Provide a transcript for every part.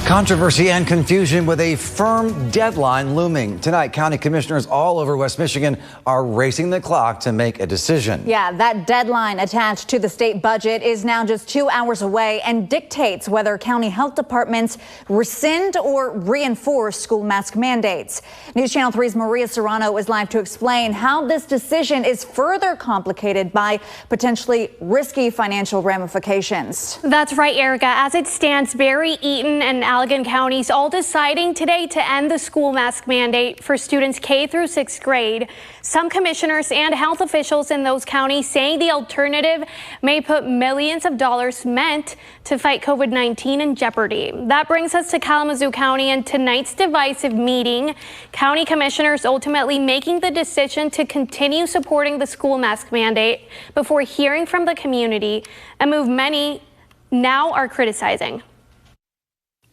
Controversy and confusion with a firm deadline looming. Tonight, county commissioners all over West Michigan are racing the clock to make a decision. Yeah, that deadline attached to the state budget is now just 2 hours away and dictates whether county health departments rescind or reinforce school mask mandates. News Channel 3's Maria Serrano is live to explain how this decision is further complicated by potentially risky financial ramifications. That's right, Erica. As it stands, Barry, Eaton, and Allegan counties all deciding today to end the school mask mandate for students K through 6th grade. Some commissioners and health officials in those counties saying the alternative may put millions of dollars meant to fight COVID-19 in jeopardy. That brings us to Kalamazoo County and tonight's divisive meeting. County commissioners ultimately making the decision to continue supporting the school mask mandate before hearing from the community, a move many now are criticizing.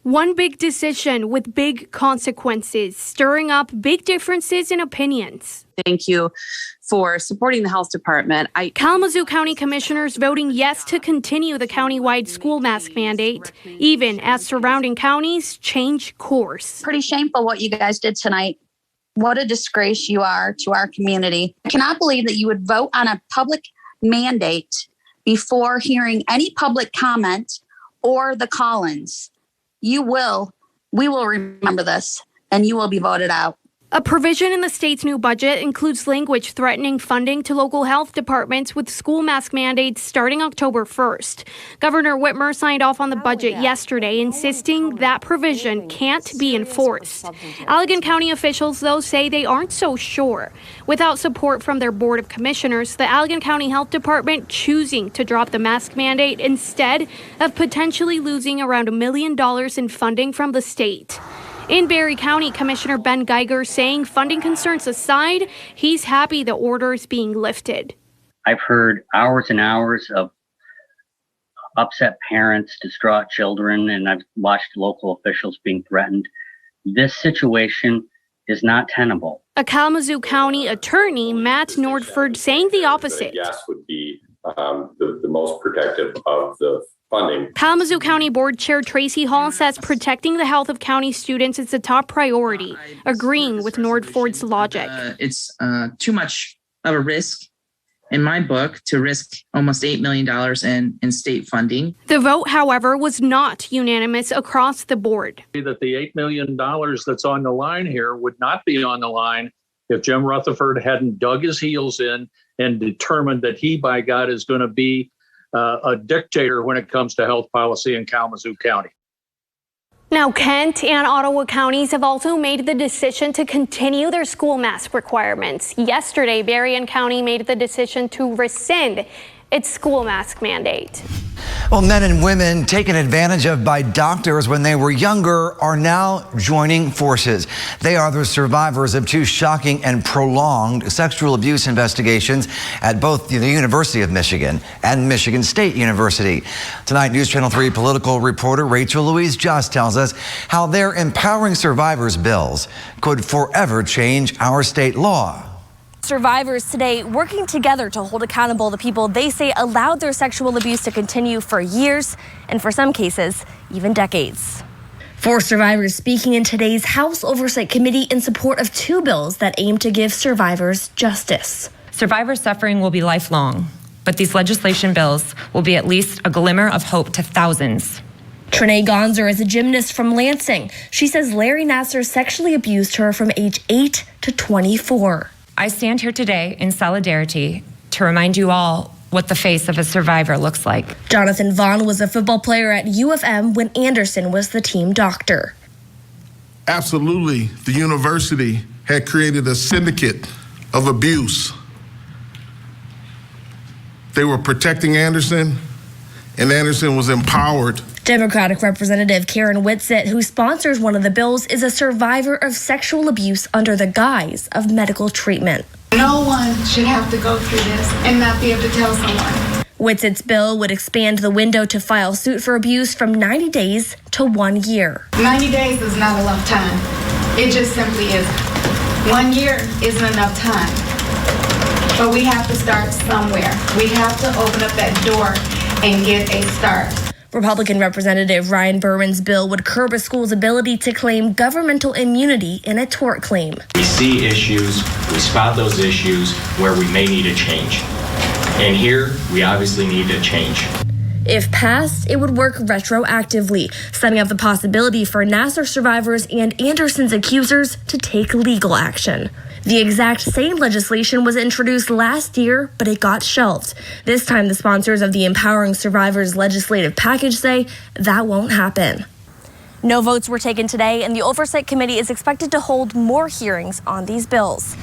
One big decision with big consequences, stirring up big differences in opinions. Thank you for supporting the health department. Kalamazoo County commissioners voting yes to continue the countywide school mask mandate, even as surrounding counties change course. Pretty shameful what you guys did tonight. What a disgrace you are to our community. I cannot believe that you would vote on a public mandate before hearing any public comment or the call-ins. We will remember this, and you will be voted out. A provision in the state's new budget includes language threatening funding to local health departments with school mask mandates starting October 1st. Governor Whitmer signed off on the budget yesterday, insisting that provision can't be enforced. Allegan County officials, though, say they aren't so sure. Without support from their Board of Commissioners, the Allegan County Health Department choosing to drop the mask mandate instead of potentially losing around $1 million in funding from the state. In Barry County, Commissioner Ben Geiger saying funding concerns aside, he's happy the order is being lifted. I've heard hours and hours of upset parents, distraught children, and I've watched local officials being threatened. This situation is not tenable. A Kalamazoo County attorney, Matt Nordford, saying the opposite. Yes would be the most protective of the funding. Kalamazoo County Board Chair Tracy Hall says protecting the health of county students is a top priority, agreeing with Nordford's logic. It's too much of a risk, in my book, to risk almost $8 million in state funding. The vote, however, was not unanimous across the board. That the $8 million that's on the line here would not be on the line if Jim Rutherford hadn't dug his heels in and determined that he, by God, is going to be a dictator when it comes to health policy in Kalamazoo County. Now, Kent and Ottawa counties have also made the decision to continue their school mask requirements. Yesterday, Berrien County made the decision to rescind its school mask mandate. Well, men and women taken advantage of by doctors when they were younger are now joining forces. They are the survivors of two shocking and prolonged sexual abuse investigations at both the University of Michigan and Michigan State University. Tonight, News Channel 3 political reporter Rachel Louise Just tells us how their Empowering Survivors bills could forever change our state law. Survivors today working together to hold accountable the people they say allowed their sexual abuse to continue for years and, for some cases, even decades. Four survivors speaking in today's House Oversight Committee in support of two bills that aim to give survivors justice. Survivor suffering will be lifelong, but these legislation bills will be at least a glimmer of hope to thousands. Trinae Gonzer is a gymnast from Lansing. She says Larry Nassar sexually abused her from age 8 to 24. I stand here today in solidarity to remind you all what the face of a survivor looks like. Jonathan Vaughn was a football player at UFM when Anderson was the team doctor. Absolutely, the university had created a syndicate of abuse. They were protecting Anderson, and Anderson was empowered. Democratic Representative Karen Whitsitt, who sponsors one of the bills, is a survivor of sexual abuse under the guise of medical treatment. No one should have to go through this and not be able to tell someone. Whitsitt's bill would expand the window to file suit for abuse from 90 days to 1 year. 90 days is not enough time. It just simply isn't. 1 year isn't enough time. But we have to start somewhere. We have to open up that door and get a start. Republican Representative Ryan Berman's bill would curb a school's ability to claim governmental immunity in a tort claim. We see issues, we spot those issues where we may need a change. And here, we obviously need a change. If passed, it would work retroactively, setting up the possibility for Nassar survivors and Anderson's accusers to take legal action. The exact same legislation was introduced last year, but it got shelved. This time, the sponsors of the Empowering Survivors legislative package say that won't happen. No votes were taken today, and the Oversight Committee is expected to hold more hearings on these bills.